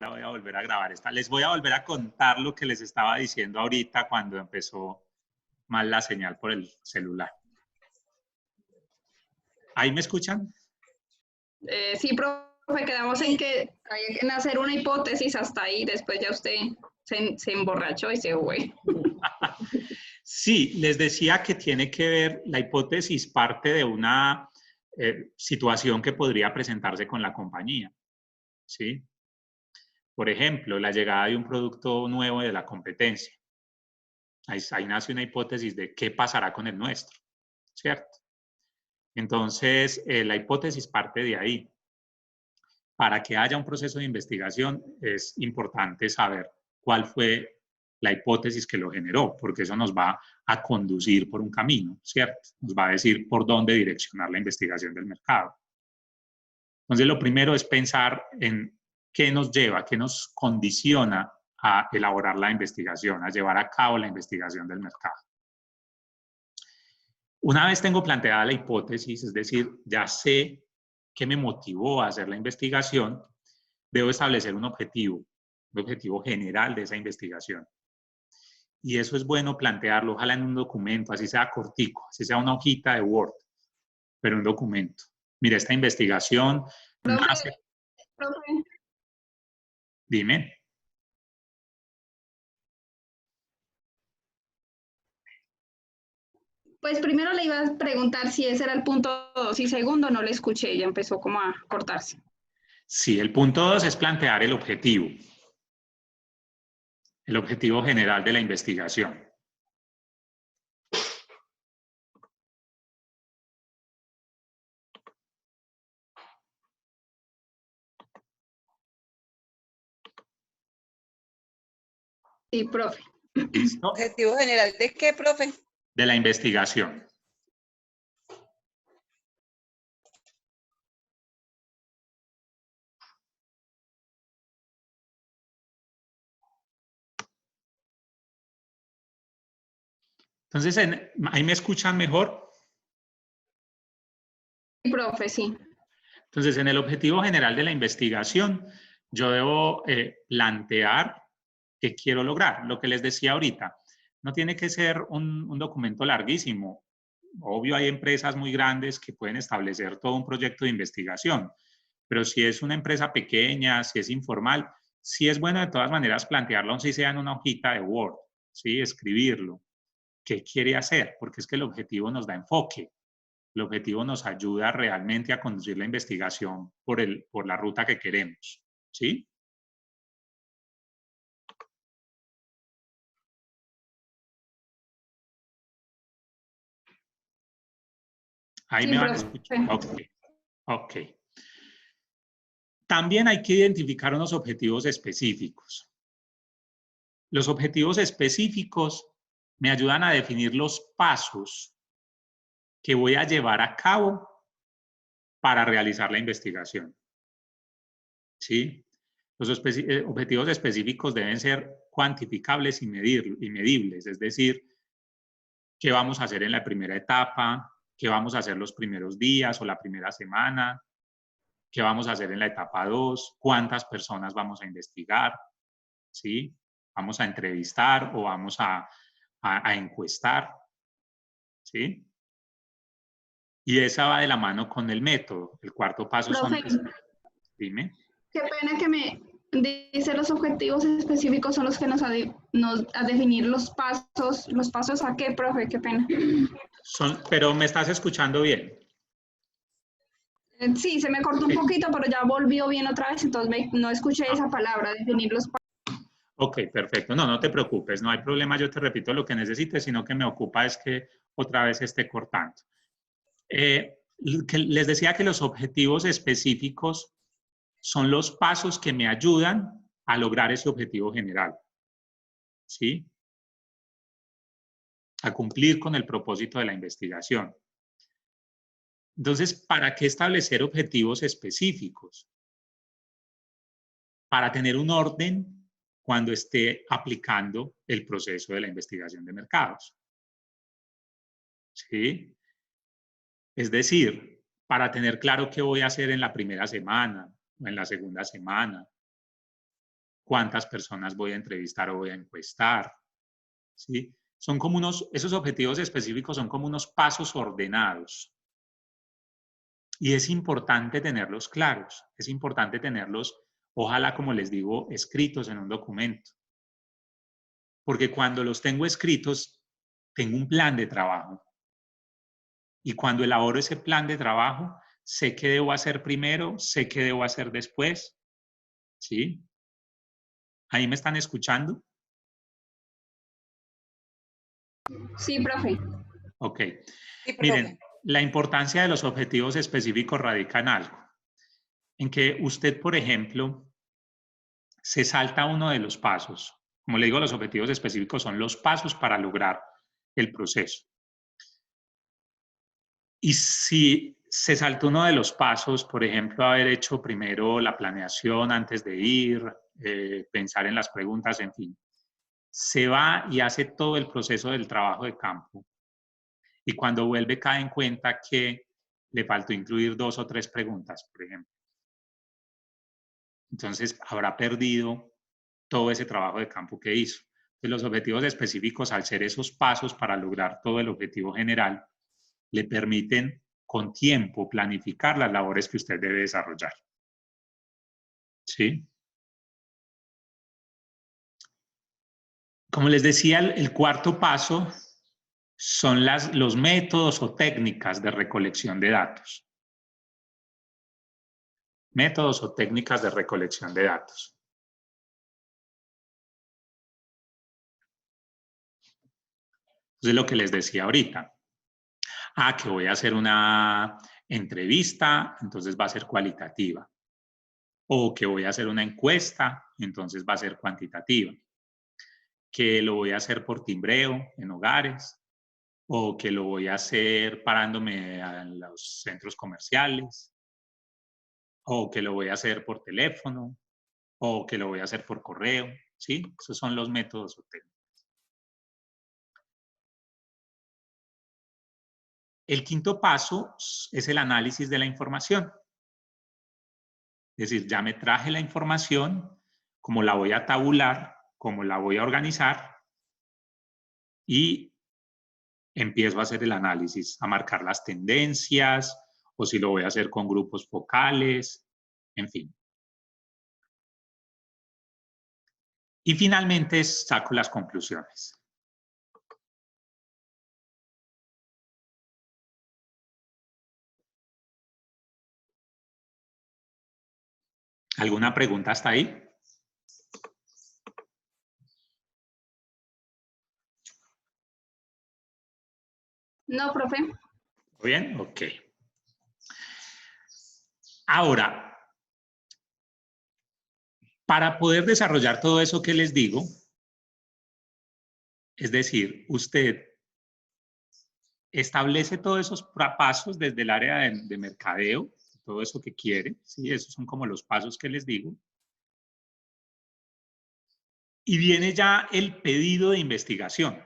ahorita voy a volver a grabar esta. Les voy a volver a contar lo que les estaba diciendo ahorita cuando empezó mal la señal por el celular. ¿Ahí me escuchan? Sí, profe, quedamos en que hay que hacer una hipótesis hasta ahí, después ya usted se emborrachó y se fue. Sí, les decía que tiene que ver, la hipótesis parte de una situación que podría presentarse con la compañía, ¿sí? Por ejemplo, la llegada de un producto nuevo de la competencia. Ahí nace una hipótesis de qué pasará con el nuestro, ¿cierto? Entonces, la hipótesis parte de ahí. Para que haya un proceso de investigación es importante saber cuál fue la hipótesis que lo generó, porque eso nos va a conducir por un camino, ¿cierto? Nos va a decir por dónde direccionar la investigación del mercado. Entonces, lo primero es pensar en qué nos lleva, qué nos condiciona a elaborar la investigación, a llevar a cabo la investigación del mercado. Una vez tengo planteada la hipótesis, es decir, ya sé qué me motivó a hacer la investigación, debo establecer un objetivo general de esa investigación. Y eso es bueno plantearlo, ojalá en un documento, así sea cortico, así sea una hojita de Word, pero un documento. Mira, esta investigación nace... Profe. Dime. Pues primero le iba a preguntar si ese era el punto 2 y segundo no le escuché, ya empezó como a cortarse. Sí, el punto 2 es plantear el objetivo general de la investigación. Sí, profe. ¿Listo? ¿Objetivo general de qué, profe? De la investigación. Entonces, ¿ahí me escuchan mejor? Sí, profe, sí. Entonces, en el objetivo general de la investigación, yo debo plantear qué quiero lograr. Lo que les decía ahorita, no tiene que ser un documento larguísimo. Obvio, hay empresas muy grandes que pueden establecer todo un proyecto de investigación, pero si es una empresa pequeña, si es informal, sí es bueno de todas maneras plantearlo, aunque sea en una hojita de Word, ¿sí? Escribirlo. ¿Qué quiere hacer? Porque es que el objetivo nos da enfoque. El objetivo nos ayuda realmente a conducir la investigación por la ruta que queremos, ¿sí? Ahí Sí, me van a profe. escuchar. Ok. También hay que identificar unos objetivos específicos. Los objetivos específicos me ayudan a definir los pasos que voy a llevar a cabo para realizar la investigación. ¿Sí? Los objetivos específicos deben ser cuantificables y medibles, es decir, qué vamos a hacer en la primera etapa, qué vamos a hacer los primeros días o la primera semana, qué vamos a hacer en la etapa 2, cuántas personas vamos a investigar, ¿sí? Vamos a entrevistar o vamos a encuestar, ¿sí? Y esa va de la mano con el método. El cuarto paso son... Dime. Qué pena que me dice los objetivos específicos son los que nos a definir los pasos a qué, profe, qué pena. Pero me estás escuchando bien. Sí, se me cortó un poquito, pero ya volvió bien otra vez, entonces no escuché esa palabra, definir los pasos. Ok, perfecto. No, no te preocupes, no hay problema, yo te repito lo que necesites, sino que me ocupa es que otra vez esté cortando. Les decía que los objetivos específicos son los pasos que me ayudan a lograr ese objetivo general, ¿sí? A cumplir con el propósito de la investigación. Entonces, ¿para qué establecer objetivos específicos? Para tener un orden cuando esté aplicando el proceso de la investigación de mercados. ¿Sí? Es decir, para tener claro qué voy a hacer en la primera semana o en la segunda semana. cuántas personas voy a entrevistar o voy a encuestar, ¿sí? Son como esos objetivos específicos son como unos pasos ordenados. Y es importante tenerlos claros, es importante tenerlos, ojalá, como les digo, escritos en un documento. Porque cuando los tengo escritos, tengo un plan de trabajo. Y cuando elaboro ese plan de trabajo, sé qué debo hacer primero, sé qué debo hacer después. ¿Sí? ¿Ahí me están escuchando? Sí, profe. Ok. Sí, profe. Miren, la importancia de los objetivos específicos radica en algo. En que usted, por ejemplo, se salta uno de los pasos. Como le digo, los objetivos específicos son los pasos para lograr el proceso. Y si se salta uno de los pasos, por ejemplo, haber hecho primero la planeación antes de ir, pensar en las preguntas, en fin, se va y hace todo el proceso del trabajo de campo. Y cuando vuelve cae en cuenta que le faltó incluir 2 o 3 preguntas, por ejemplo. Entonces habrá perdido todo ese trabajo de campo que hizo. Entonces, los objetivos específicos, al ser esos pasos para lograr todo el objetivo general, le permiten con tiempo planificar las labores que usted debe desarrollar. ¿Sí? Como les decía, el cuarto paso son los métodos o técnicas de recolección de datos. Métodos o técnicas de recolección de datos. Entonces, lo que les decía ahorita. Que voy a hacer una entrevista, entonces va a ser cualitativa. O que voy a hacer una encuesta, entonces va a ser cuantitativa. Que lo voy a hacer por timbreo en hogares, o que lo voy a hacer parándome a los centros comerciales, o que lo voy a hacer por teléfono, o que lo voy a hacer por correo, ¿sí? Esos son los métodos o técnicas. El quinto paso es el análisis de la información. Es decir, ya me traje la información, cómo la voy a tabular, cómo la voy a organizar y empiezo a hacer el análisis, a marcar las tendencias o si lo voy a hacer con grupos focales, en fin. Y finalmente saco las conclusiones. ¿Alguna pregunta hasta ahí? No, profe. ¿Bien? Ok. Ahora, para poder desarrollar todo eso que les digo, es decir, usted establece todos esos pasos desde el área de mercadeo, todo eso que quiere, ¿sí? Esos son como los pasos que les digo. Y viene ya el pedido de investigación.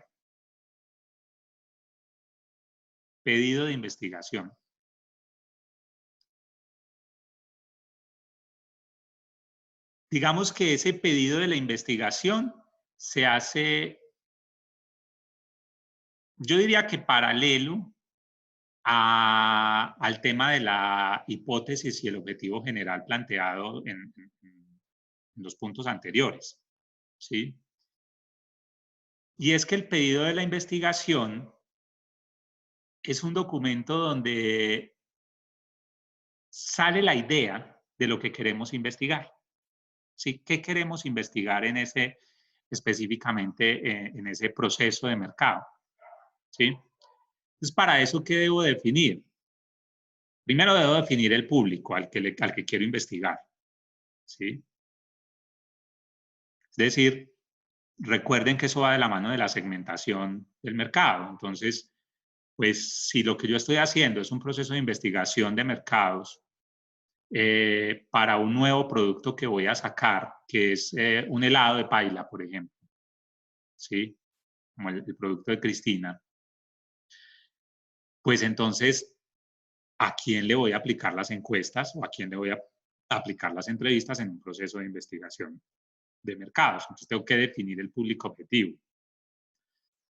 Pedido de investigación. Digamos que ese pedido de la investigación se hace, yo diría que paralelo al tema de la hipótesis y el objetivo general planteado en los puntos anteriores, ¿sí? Y es que el pedido de la investigación es un documento donde sale la idea de lo que queremos investigar. ¿Sí? ¿Qué queremos investigar en ese, específicamente en ese proceso de mercado? ¿Sí? Entonces, para eso, ¿qué debo definir? Primero debo definir el público al que quiero investigar. ¿Sí? Es decir, recuerden que eso va de la mano de la segmentación del mercado. Entonces, pues si lo que yo estoy haciendo es un proceso de investigación de mercados para un nuevo producto que voy a sacar, que es un helado de paila, por ejemplo, ¿sí? Como el producto de Cristina, pues entonces, ¿a quién le voy a aplicar las encuestas o a quién le voy a aplicar las entrevistas en un proceso de investigación? de mercados. Entonces tengo que definir el público objetivo.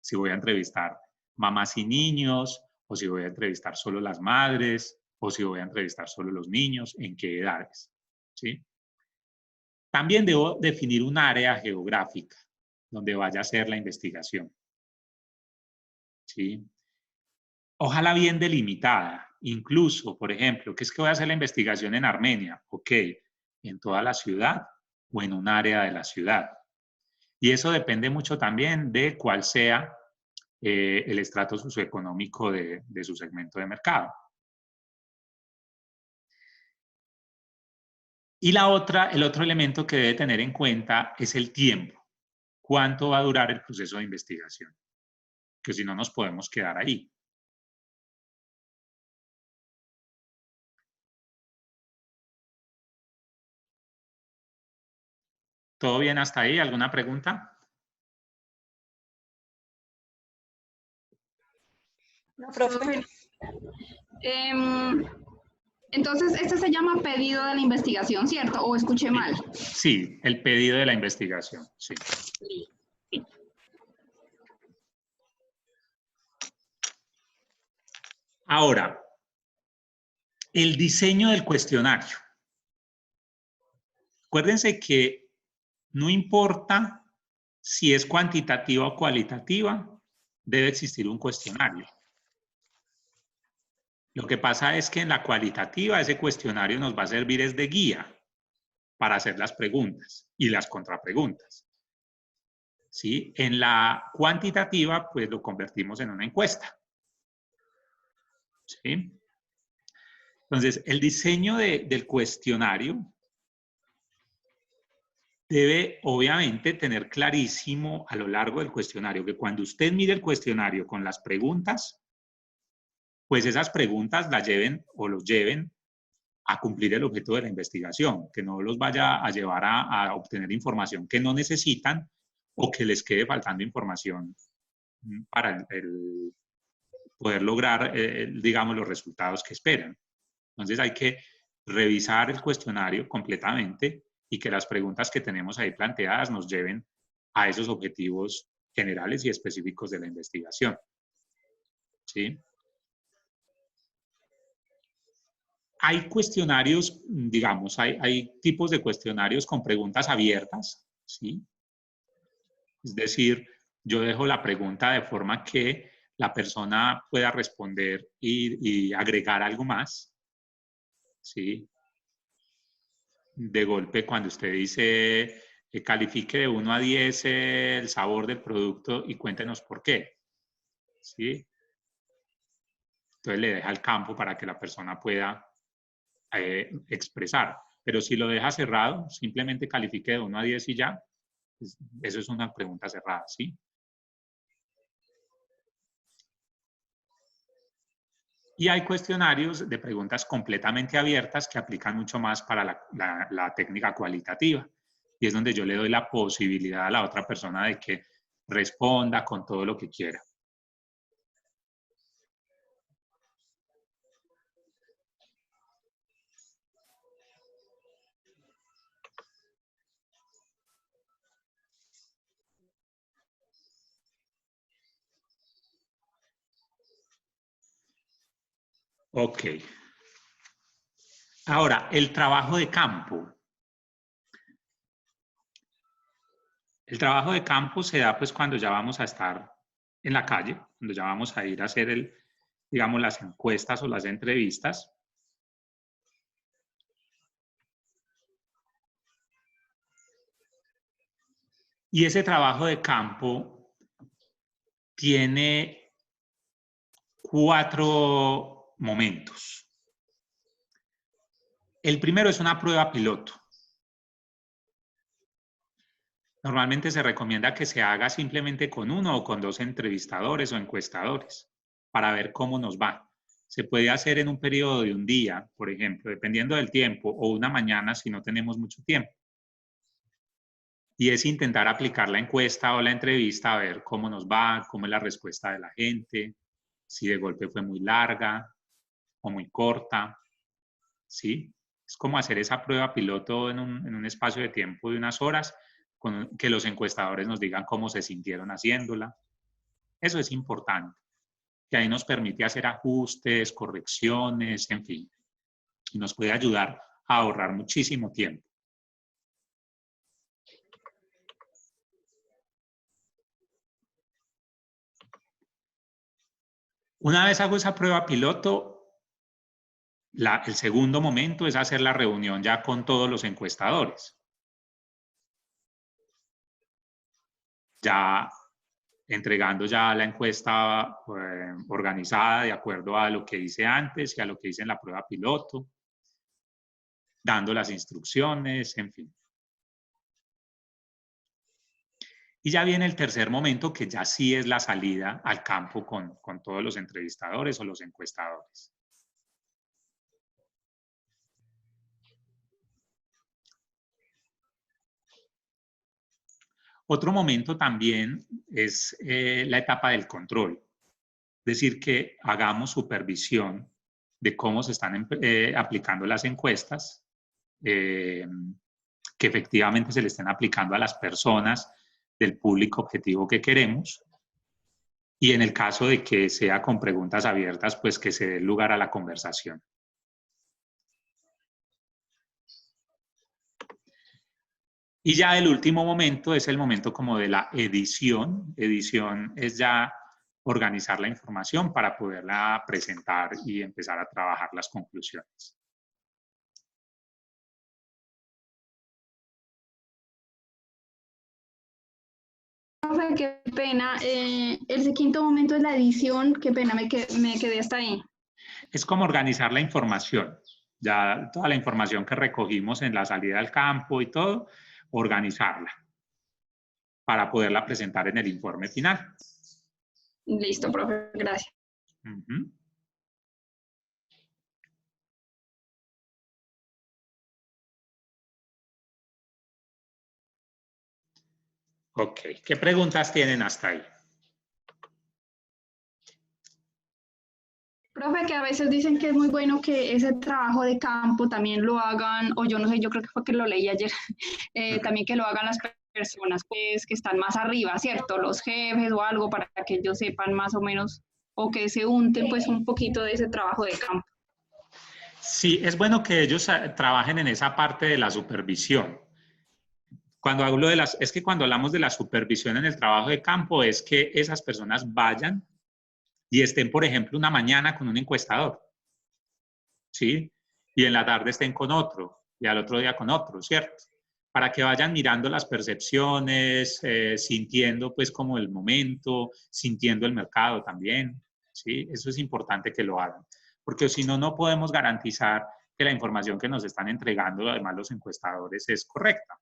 Si voy a entrevistar mamás y niños, o si voy a entrevistar solo las madres, o si voy a entrevistar solo los niños, en qué edades, ¿sí? También debo definir un área geográfica donde vaya a ser la investigación, ¿sí? Ojalá bien delimitada, incluso, por ejemplo, ¿qué es que voy a hacer la investigación en Armenia? Ok, en toda la ciudad o en un área de la ciudad. Y eso depende mucho también de cuál sea el estrato socioeconómico de su segmento de mercado. Y el otro elemento que debe tener en cuenta es el tiempo. ¿Cuánto va a durar el proceso de investigación? Que si no nos podemos quedar ahí. ¿Todo bien hasta ahí? ¿Alguna pregunta? No, profe. Entonces, este se llama pedido de la investigación, ¿cierto? ¿O escuché mal? Sí, el pedido de la investigación, sí. Ahora, el diseño del cuestionario. Acuérdense que no importa si es cuantitativa o cualitativa, debe existir un cuestionario. Lo que pasa es que en la cualitativa ese cuestionario nos va a servir es de guía para hacer las preguntas y las contrapreguntas. ¿Sí? En la cuantitativa, pues lo convertimos en una encuesta. ¿Sí? Entonces, el diseño del cuestionario debe, obviamente, tener clarísimo a lo largo del cuestionario que cuando usted mire el cuestionario con las preguntas, pues esas preguntas las lleven o los lleven a cumplir el objeto de la investigación, que no los vaya a llevar a obtener información que no necesitan o que les quede faltando información para poder lograr, digamos, los resultados que esperan. Entonces hay que revisar el cuestionario completamente y que las preguntas que tenemos ahí planteadas nos lleven a esos objetivos generales y específicos de la investigación. ¿Sí? Hay cuestionarios, digamos, hay tipos de cuestionarios con preguntas abiertas, ¿sí? Es decir, yo dejo la pregunta de forma que la persona pueda responder y agregar algo más, ¿sí? De golpe, cuando usted dice, califique de 1 a 10 el sabor del producto y cuéntenos por qué, ¿sí? Entonces le deja el campo para que la persona pueda expresar. Pero si lo deja cerrado, simplemente califique de 1 a 10 y ya, pues eso es una pregunta cerrada, ¿sí? Y hay cuestionarios de preguntas completamente abiertas que aplican mucho más para la técnica cualitativa. Y es donde yo le doy la posibilidad a la otra persona de que responda con todo lo que quiera. Ok. Ahora, el trabajo de campo. El trabajo de campo se da pues cuando ya vamos a estar en la calle, cuando ya vamos a ir a hacer digamos, las encuestas o las entrevistas. Y ese trabajo de campo tiene 4 momentos. El primero es una prueba piloto. Normalmente se recomienda que se haga simplemente con 1 o con 2 entrevistadores o encuestadores para ver cómo nos va. Se puede hacer en un periodo de un día, por ejemplo, dependiendo del tiempo, o una mañana si no tenemos mucho tiempo. Y es intentar aplicar la encuesta o la entrevista a ver cómo nos va, cómo es la respuesta de la gente, si de golpe fue muy larga o muy corta, ¿sí? Es como hacer esa prueba piloto en un espacio de tiempo de unas horas que los encuestadores nos digan cómo se sintieron haciéndola. Eso es importante, que ahí nos permite hacer ajustes, correcciones, en fin, y nos puede ayudar a ahorrar muchísimo tiempo. Una vez hago esa prueba piloto, el segundo momento es hacer la reunión ya con todos los encuestadores. Ya entregando ya la encuesta organizada de acuerdo a lo que hice antes y a lo que hice en la prueba piloto, dando las instrucciones, en fin. Y ya viene el tercer momento, que ya sí es la salida al campo con todos los entrevistadores o los encuestadores. Otro momento también es la etapa del control. Es decir, que hagamos supervisión de cómo se están aplicando las encuestas, que efectivamente se le estén aplicando a las personas del público objetivo que queremos, y en el caso de que sea con preguntas abiertas, pues que se dé lugar a la conversación. Y ya el último momento es el momento como de la edición. Edición es ya organizar la información para poderla presentar y empezar a trabajar las conclusiones. Profe, qué pena. El quinto momento es la edición. Qué pena, me quedé hasta ahí. Es como organizar la información. Ya toda la información que recogimos en la salida al campo y todo, organizarla para poderla presentar en el informe final. Listo, profe, gracias. Ok, ¿qué preguntas tienen hasta ahí? Profe, que a veces dicen que es muy bueno que ese trabajo de campo también lo hagan, o yo no sé, yo creo que fue que lo leí ayer, también que lo hagan las personas pues que están más arriba, ¿cierto? Los jefes o algo para que ellos sepan más o menos, o que se unten pues un poquito de ese trabajo de campo. Sí, es bueno que ellos trabajen en esa parte de la supervisión. Cuando hablo de es que cuando hablamos de la supervisión en el trabajo de campo, es que esas personas vayan y estén, por ejemplo, una mañana con un encuestador, ¿sí? Y en la tarde estén con otro, y al otro día con otro, ¿cierto? Para que vayan mirando las percepciones, sintiendo pues como el momento, sintiendo el mercado también, ¿sí? Eso es importante que lo hagan, porque si no, no podemos garantizar que la información que nos están entregando, además los encuestadores, es correcta.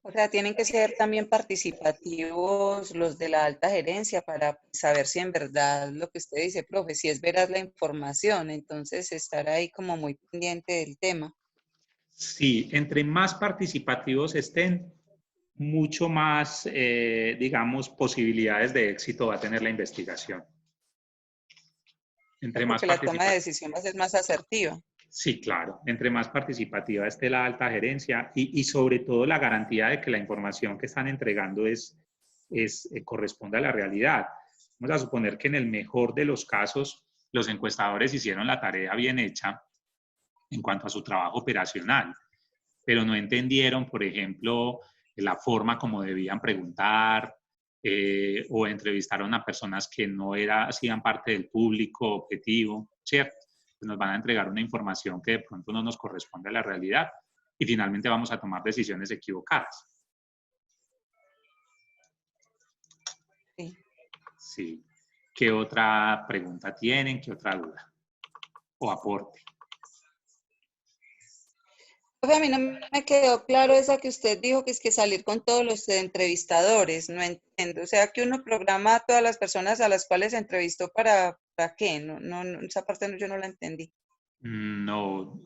O sea, tienen que ser también participativos los de la alta gerencia para saber si en verdad lo que usted dice, profe, si es veraz la información, entonces estar ahí como muy pendiente del tema. Sí, entre más participativos estén, mucho más, digamos, posibilidades de éxito va a tener la investigación. Entre más Porque la toma de participativa. decisión va a ser más asertiva. Sí, claro. Entre más participativa esté la alta gerencia y sobre todo la garantía de que la información que están entregando corresponde a la realidad. Vamos a suponer que en el mejor de los casos los encuestadores hicieron la tarea bien hecha en cuanto a su trabajo operacional, pero no entendieron, por ejemplo, la forma como debían preguntar o entrevistaron a personas que no hacían parte del público objetivo, ¿cierto? Pues nos van a entregar una información que de pronto no nos corresponde a la realidad y finalmente vamos a tomar decisiones equivocadas. Sí. Sí. ¿Qué otra pregunta tienen? ¿Qué otra duda? O aporte. Profe, a mí no me quedó claro esa que usted dijo, que es que salir con todos los entrevistadores, no entiendo. O sea, que uno programa a todas las personas a las cuales entrevistó ¿para qué? No, esa parte yo no la entendí. No,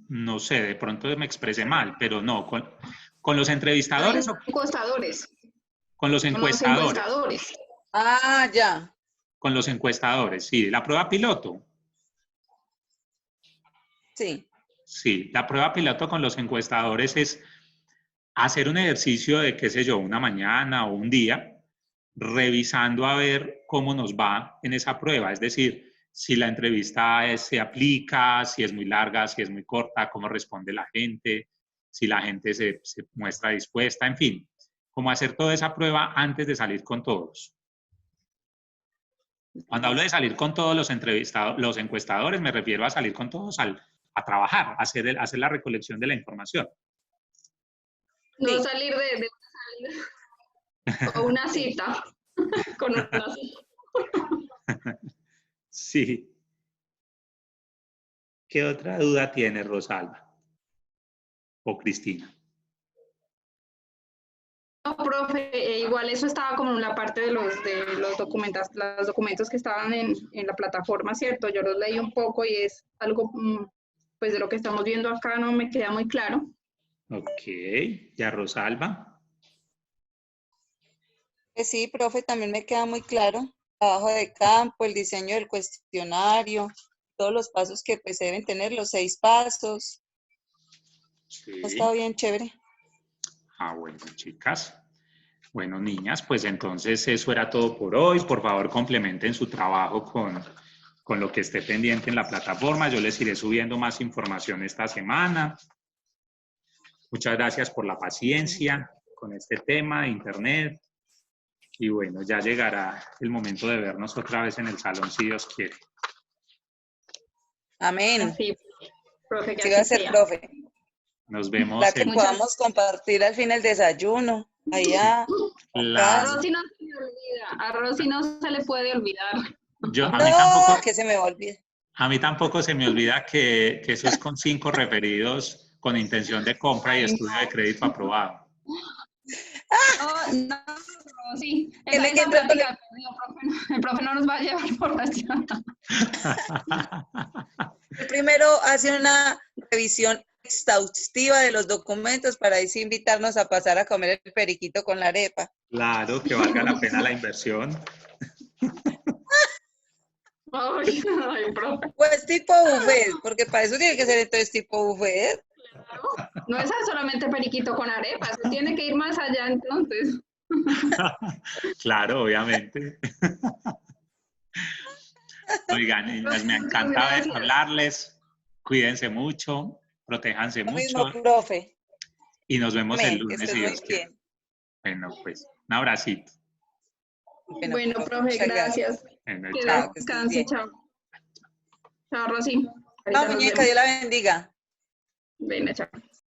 no sé, de pronto me expresé mal, pero no, con los entrevistadores o Encuestadores. con los Con los encuestadores. encuestadores. Ah, ya. Con los encuestadores, sí, la prueba piloto. Sí. Sí, la prueba piloto con los encuestadores es hacer un ejercicio de, qué sé yo, una mañana o un día, revisando a ver cómo nos va en esa prueba. Es decir, si la entrevista se aplica, si es muy larga, si es muy corta, cómo responde la gente, si la gente se muestra dispuesta, en fin, cómo hacer toda esa prueba antes de salir con todos. Cuando hablo de salir con todos los entrevistados, los encuestadores, me refiero a salir con todos a trabajar, a hacer la recolección de la información. No Sí. salir de una salida o una cita con una cita. Sí. ¿Qué otra duda tiene Rosalba o Cristina? No, profe, igual eso estaba como en la parte de los documentos que estaban en la plataforma, ¿cierto? Yo los leí un poco y es algo, pues de lo que estamos viendo acá no me queda muy claro. Ok, ya Rosalba. Sí, profe, también me queda muy claro. Trabajo de campo, el diseño del cuestionario, todos los pasos que pues deben tener, los 6 pasos. Ha estado Sí. bien chévere. Ah, bueno, chicas. Bueno, niñas, pues entonces eso era todo por hoy. Por favor, complementen su trabajo con lo que esté pendiente en la plataforma. Yo les iré subiendo más información esta semana. Muchas gracias por la paciencia con este tema de Internet. Y bueno, ya llegará el momento de vernos otra vez en el salón, si Dios quiere. Amén. Así, profe, que Sí va a así ser, sea. profe. Nos vemos La que el... podamos compartir al fin el desayuno, allá, acá. Claro. A Rosy no se le olvida, a Rosy no se le puede olvidar. No, que se me olvide. A mí tampoco se me olvida que eso es con 5 referidos con intención de compra y Ay, estudio de crédito aprobado. no, no, sí, Tiene que esa entrar con plática, el profe no nos va a llevar por allá. el primero hace una revisión exhaustiva de los documentos para ahí sí invitarnos a pasar a comer el periquito con la arepa. Claro, que valga la pena la inversión. Ay, ay, profe. Pues tipo buffet, porque para eso tiene que ser entonces tipo buffet. No es solamente periquito con arepa, eso tiene que ir más allá entonces. Claro, obviamente. Oigan, niñas, me Muchas encanta gracias. hablarles. Cuídense mucho, protéjanse Lo mucho mismo, profe. y nos vemos el Amén, que lunes estés si muy Dios quiere. bien. Bueno, pues un abracito. Bueno, profe, muchas gracias. Bueno, Que chao. Chao, que estés descanse, bien. chao. Chao, Rosy. Chao, Ahorita nos muñeca, vemos. Dios la bendiga. Ven, chao.